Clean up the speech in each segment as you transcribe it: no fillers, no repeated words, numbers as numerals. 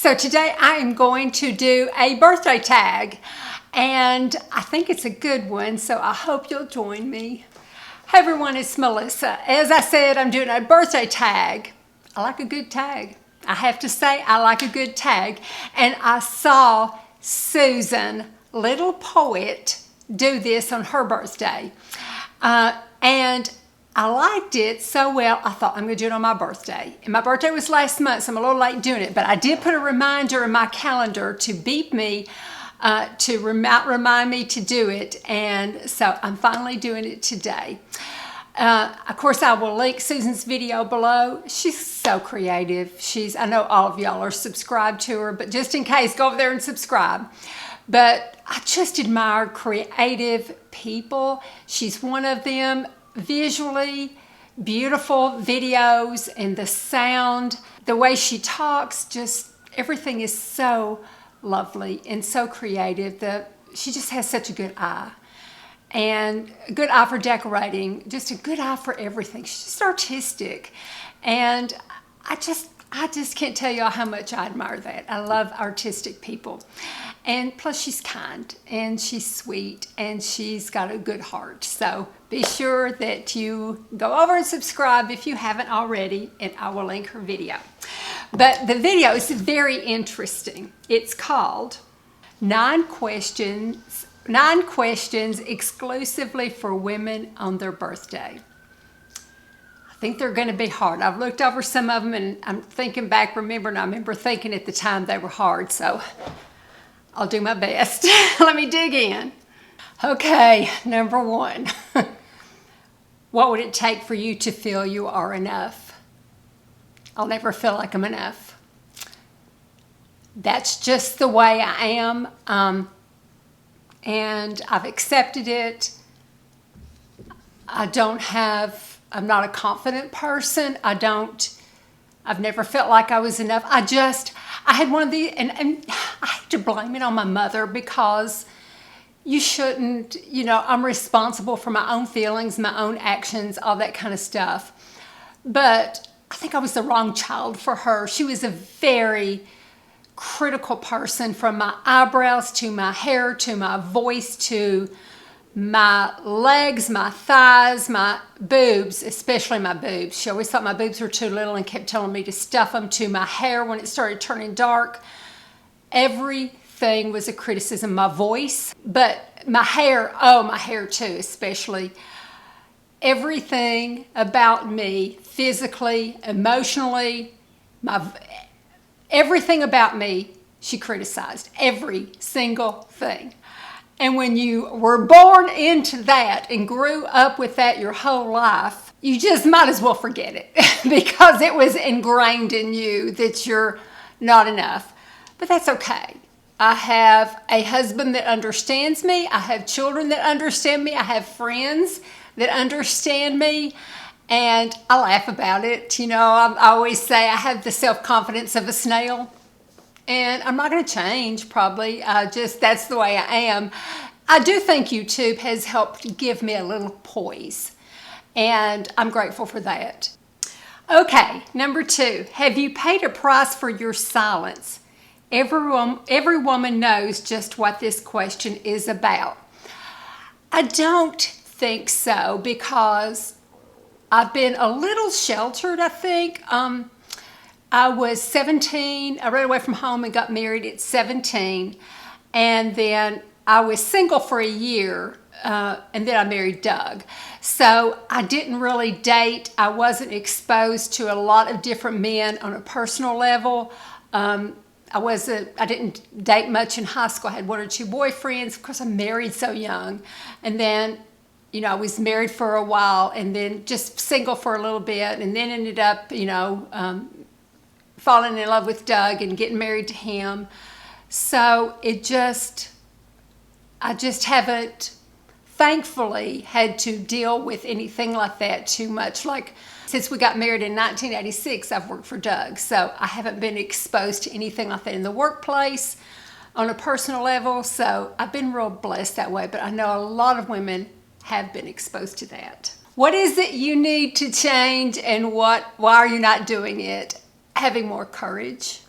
So today I am going to do a birthday tag, and I think it's a good one, so I hope you'll join me. Hey everyone, it's Melissa. As I said, I'm doing a birthday tag. I like a good tag. I have to say, I like a good tag. And I saw Susan, Little Poet, do this on her birthday. And I liked it so well, I thought I'm going to do it on my birthday. And my birthday was last month, so I'm a little late doing it. But I did put a reminder in my calendar to beep me, to remind me to do it. And so I'm finally doing it today. Of course, I will link Susan's video below. She's so creative. I know all of y'all are subscribed to her, but just in case, go over there and subscribe. But I just admire creative people. She's one of them. Visually beautiful videos, and the sound, the way she talks, just everything is so lovely and so creative. She just has such a good eye, and a good eye for decorating, just a good eye for everything. She's just artistic, and I just can't tell y'all how much I admire that. I love artistic people. And plus she's kind and she's sweet and she's got a good heart. So be sure that you go over and subscribe if you haven't already, and I will link her video. But the video is very interesting. It's called 9 Questions Exclusively for Women on Their Birthday. I think they're going to be hard. I've looked over some of them and I'm thinking back, I remember thinking at the time they were hard. So I'll do my best. Let me dig in. Okay, number 1. What would it take for you to feel you are enough? I'll never feel like I'm enough. That's just the way I am, and I've accepted it. I'm not a confident person. I've never felt like I was enough. I had one of these, and I have to blame it on my mother, because you shouldn't, I'm responsible for my own feelings, my own actions, all that kind of stuff. But I think I was the wrong child for her. She was a very critical person, from my eyebrows to my hair to my voice to my legs, my thighs, my boobs, especially my boobs. She always thought my boobs were too little and kept telling me to stuff them, to my hair when it started turning dark. Everything was a criticism. My voice, but my hair, my hair too, especially. Everything about me, physically, emotionally, everything about me, she criticized. Every single thing. And when you were born into that and grew up with that your whole life, you just might as well forget it because it was ingrained in you that you're not enough. But that's okay. I have a husband that understands me. I have children that understand me. I have friends that understand me. And I laugh about it. I always say I have the self-confidence of a snail. And I'm not going to change, probably. That's the way I am. I do think YouTube has helped give me a little poise. And I'm grateful for that. Okay, number 2. Have you paid a price for your silence? Every woman knows just what this question is about. I don't think so, because I've been a little sheltered, I think. I was 17. I ran away from home and got married at 17. And then I was single for a year, and then I married Doug. So I didn't really date. I wasn't exposed to a lot of different men on a personal level. I didn't date much in high school. I had 1 or 2 boyfriends. Of course, I married so young. And then, I was married for a while, and then just single for a little bit, and then ended up, falling in love with Doug and getting married to him. So I just haven't, thankfully, had to deal with anything like that too much. Like, since we got married in 1986, I've worked for Doug. So I haven't been exposed to anything like that in the workplace on a personal level. So I've been real blessed that way. But I know a lot of women have been exposed to that. What is it you need to change, and why are you not doing it? Having more courage.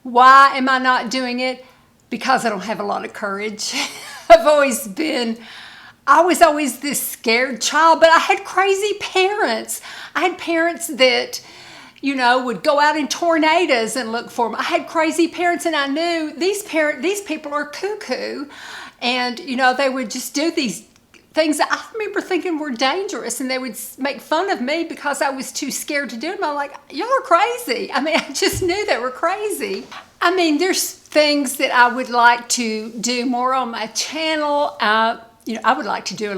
Why am I not doing it? Because I don't have a lot of courage. I was always this scared child, but I had crazy parents. I had parents that, would go out in tornadoes and look for them. I had crazy parents, and I knew these people are cuckoo. And, they would just do these things that I remember thinking were dangerous, and they would make fun of me because I was too scared to do them. I'm like, y'all are crazy. I mean, I just knew they were crazy. I mean, there's things that I would like to do more on my channel. I would like to do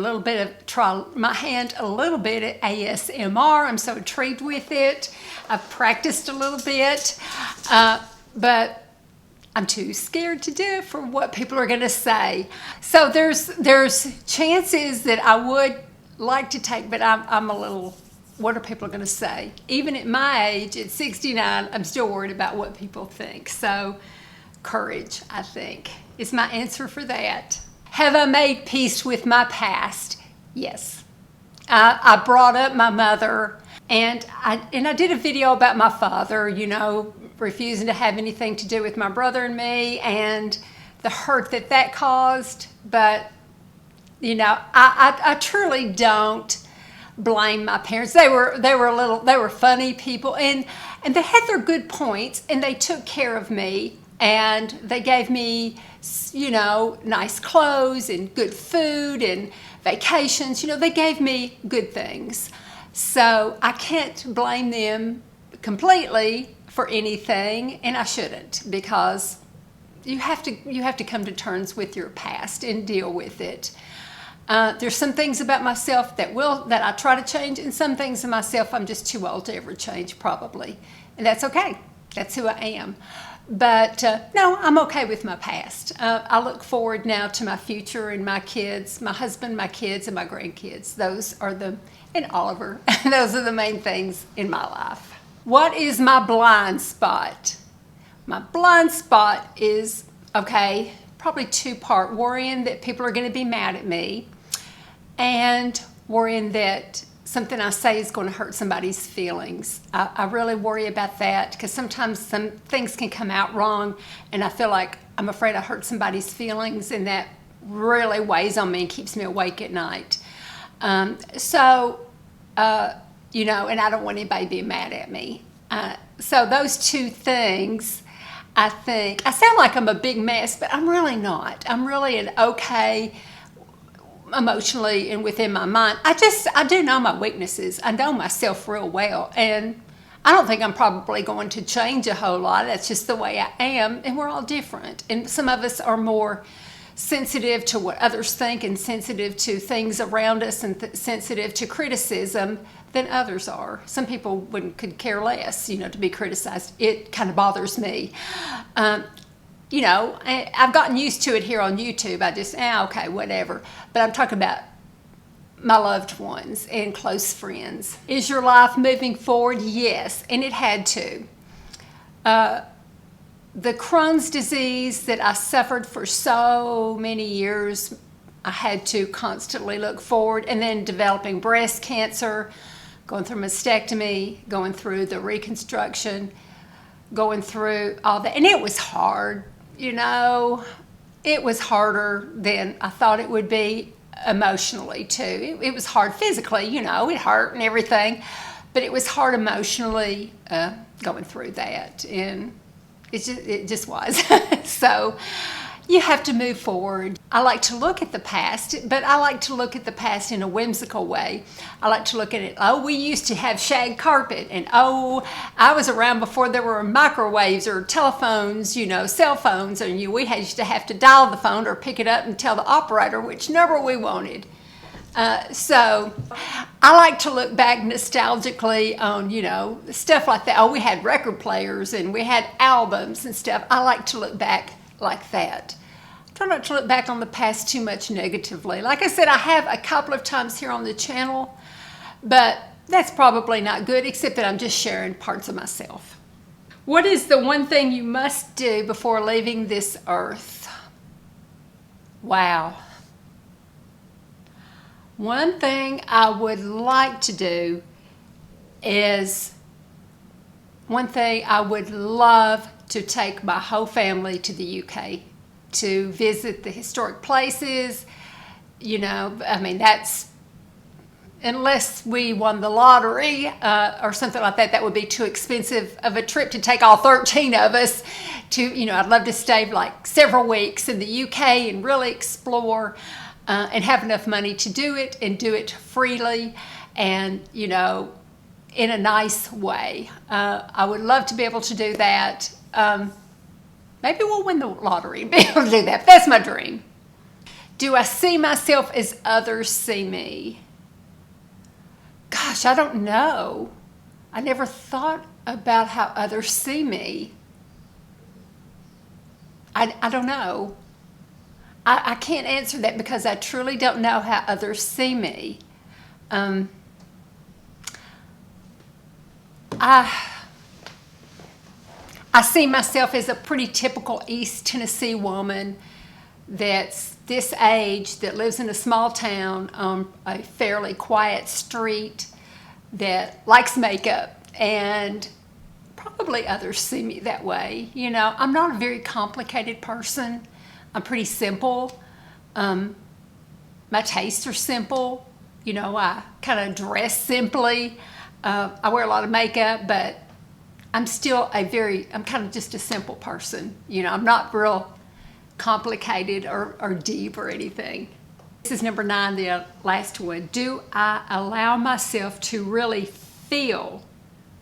try my hand a little bit at ASMR. I'm so intrigued with it. I've practiced a little bit, but I'm too scared to do it for what people are going to say. So there's chances that I would like to take, but I'm a little, what are people going to say? Even at my age, at 69, I'm still worried about what people think. So courage, I think, is my answer for that. Have I made peace with my past? Yes. I brought up my mother, and I did a video about my father, refusing to have anything to do with my brother and me, and the hurt that caused. But I truly don't blame my parents. They were funny people, and they had their good points, and they took care of me, and they gave me nice clothes and good food and vacations. They gave me good things. So I can't blame them completely for anything, and I shouldn't, because you have to come to terms with your past and deal with it. There's some things about myself that I try to change, and some things in myself I'm just too old to ever change, probably, and that's okay. That's who I am. But no, I'm okay with my past. I look forward now to my future and my kids, my husband, my kids, and my grandkids. And Oliver. Those are the main things in my life. What is my blind spot? My blind spot is, probably two-part: worrying that people are going to be mad at me, and worrying that something I say is going to hurt somebody's feelings. I really worry about that, because sometimes some things can come out wrong, and I feel like I'm afraid I hurt somebody's feelings, and that really weighs on me and keeps me awake at night. And I don't want anybody being mad at me. So those two things, I think, I sound like I'm a big mess, but I'm really not. I'm really an okay, emotionally and within my mind. I do know my weaknesses. I know myself real well, and I don't think I'm probably going to change a whole lot. That's just the way I am, and we're all different. And some of us are more sensitive to what others think, and sensitive to things around us, and sensitive to criticism than others are. Some people could care less, to be criticized. It kind of bothers me. I've gotten used to it here on YouTube. I just, okay, whatever. But I'm talking about my loved ones and close friends. Is your life moving forward? Yes, and it had to. The Crohn's disease that I suffered for so many years, I had to constantly look forward. And then developing breast cancer, going through mastectomy, going through the reconstruction, going through all that. And it was hard. It was harder than I thought it would be emotionally too. It was hard physically, it hurt and everything, but it was hard emotionally going through that, and it just was. So you have to move forward. I like to look at the past, but I like to look at the past in a whimsical way. I like to look at it, we used to have shag carpet, and I was around before there were microwaves or telephones, cell phones, and we used to have to dial the phone or pick it up and tell the operator which number we wanted. So I like to look back nostalgically on, stuff like that. We had record players and we had albums and stuff. I like to look back like that. Try not to look back on the past too much negatively. Like I said, I have a couple of times here on the channel, but that's probably not good, except that I'm just sharing parts of myself. What is the one thing you must do before leaving this earth? Wow. One thing I would like to do is, one thing I would love to take my whole family to the UK to visit the historic places. You know, I mean, that's, unless we won the lottery or something like that, that would be too expensive of a trip to take all 13 of us to, you know, I'd love to stay like several weeks in the UK and really explore and have enough money to do it and do it freely and, you know, in a nice way. I would love to be able to do that. Maybe we'll win the lottery and be able to do that. That's my dream. Do I see myself as others see me? Gosh, I don't know. I never thought about how others see me. I don't know. I can't answer that because I truly don't know how others see me. I see myself as a pretty typical East Tennessee woman that's this age, that lives in a small town on a fairly quiet street, that likes makeup, and probably others see me that way. You know, I'm not a very complicated person. I'm pretty simple. My tastes are simple. You know, I kind of dress simply. I wear a lot of makeup, but I'm still I'm kind of just a simple person. You know, I'm not real complicated or deep or anything. This is number 9, the last one. Do I allow myself to really feel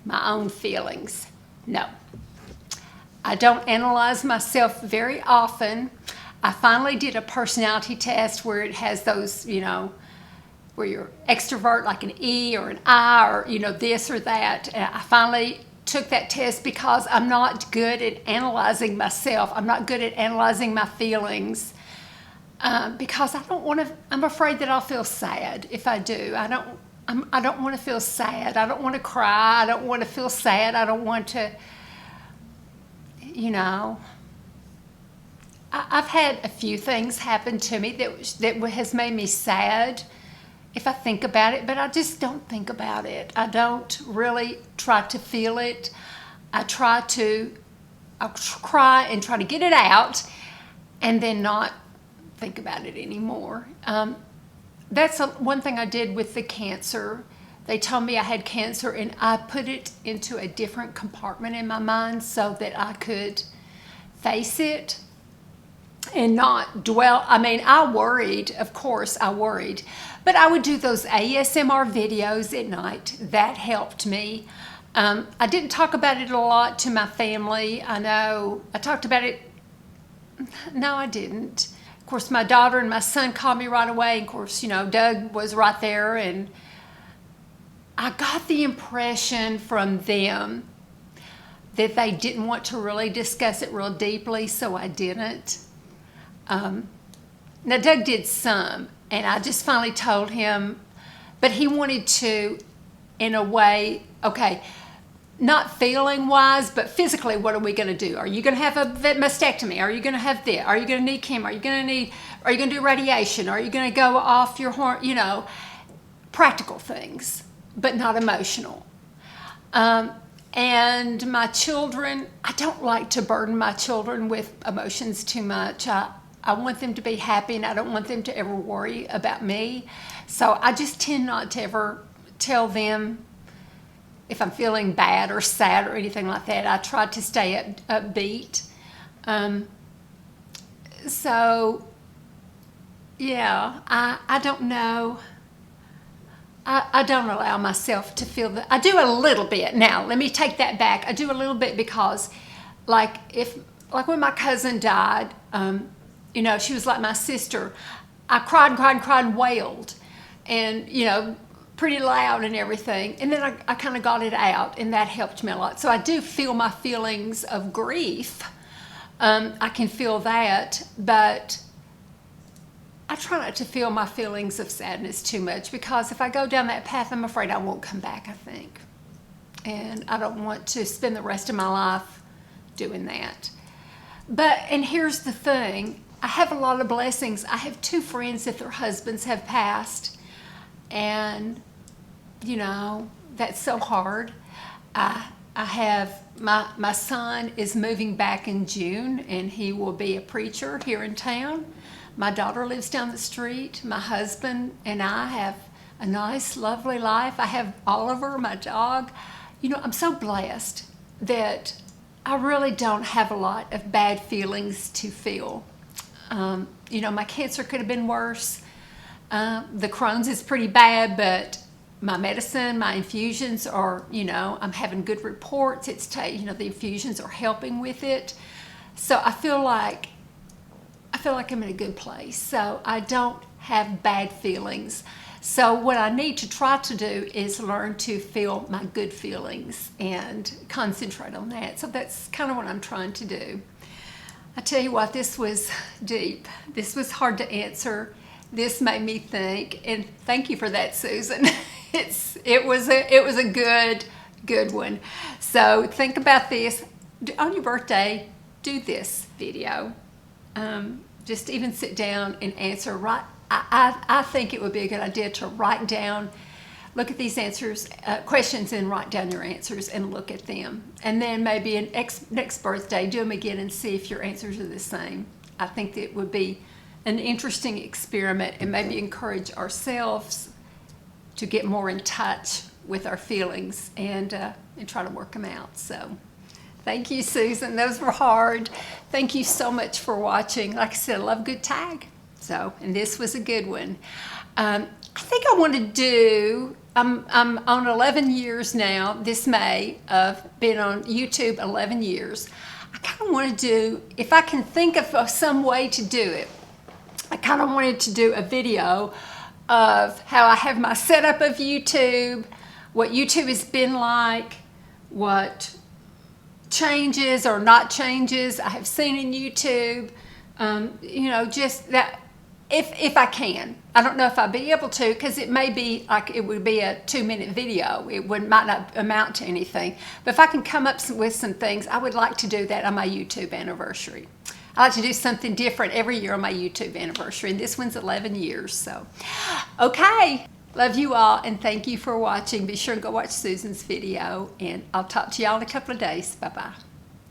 my own feelings? No. I don't analyze myself very often. I finally did a personality test where it has those, you know, where you're extrovert like an E or an I or, you know, this or that. And I finally took that test because I'm not good at analyzing myself. I'm not good at analyzing my feelings because I'm afraid that I'll feel sad if I do. I don't want to feel sad. I don't want to cry. I don't want to feel sad. I don't want to, you know. I've had a few things happen to me that has made me sad if I think about it, but I just don't think about it. I don't really try to feel it. I'll cry and try to get it out and then not think about it anymore. That's one thing I did with the cancer. They told me I had cancer and I put it into a different compartment in my mind so that I could face it and not dwell. I mean, I worried, of course I worried, but I would do those ASMR videos at night. That helped me. I didn't talk about it a lot to my family. I know I talked about it. No, I didn't. Of course, my daughter and my son called me right away. Of course, you know, Doug was right there, and I got the impression from them that they didn't want to really discuss it real deeply, so I didn't. Now, Doug did some, and I just finally told him, but he wanted to, in a way, okay, not feeling-wise, but physically, what are we going to do? Are you going to have a mastectomy? Are you going to have this? Are you going to need chemo? Are you going to do radiation? Are you going to go off your horn? You know, practical things, but not emotional. And my children, I don't like to burden my children with emotions too much. I want them to be happy, and I don't want them to ever worry about me. So I just tend not to ever tell them if I'm feeling bad or sad or anything like that. I try to stay upbeat. So, yeah, I don't know. I don't allow myself to feel that. I do a little bit. Now, let me take that back. I do a little bit because, like when my cousin died, you know, she was like my sister. I cried and cried and cried and wailed, and, you know, pretty loud and everything. And then I kind of got it out, and that helped me a lot. So I do feel my feelings of grief. I can feel that, but I try not to feel my feelings of sadness too much, because if I go down that path, I'm afraid I won't come back, I think. And I don't want to spend the rest of my life doing that. And here's the thing. I have a lot of blessings. I have 2 friends that their husbands have passed. And, you know, that's so hard. I I have my son is moving back in June, and he will be a preacher here in town. My daughter lives down the street. My husband and I have a nice, lovely life. I have Oliver, my dog. You know, I'm so blessed that I really don't have a lot of bad feelings to feel. You know, my cancer could have been worse. The Crohn's is pretty bad, but my medicine, my infusions are, you know, I'm having good reports. You know, the infusions are helping with it. So I feel like I'm in a good place. So I don't have bad feelings. So what I need to try to do is learn to feel my good feelings and concentrate on that. So that's kind of what I'm trying to do. I tell you what, this was deep. This was hard to answer. This made me think, and thank you for that, Susan. It was a good one. So think about this. On your birthday, do this video. Just even sit down and answer. I think it would be a good idea to write down, look at these answers, questions, and write down your answers and look at them. And then maybe next birthday, do them again and see if your answers are the same. I think that would be an interesting experiment, and maybe encourage ourselves to get more in touch with our feelings and try to work them out. So thank you, Susan. Those were hard. Thank you so much for watching. Like I said, I love a good tag. So, and this was a good one. I think I want to do, I'm on 11 years now, this May, of being on YouTube 11 years. I kind of want to do, if I can think of some way to do it, I kind of wanted to do a video of how I have my setup of YouTube, what YouTube has been like, what changes or not changes I have seen in YouTube, you know, just that, if I can. I don't know if I'll be able to, because it may be like, it would be a 2-minute video. It might not amount to anything. But if I can come up with some things, I would like to do that on my YouTube anniversary. I like to do something different every year on my YouTube anniversary, and this one's 11 years, so. Okay, love you all, and thank you for watching. Be sure to go watch Susan's video, and I'll talk to y'all in a couple of days. Bye-bye.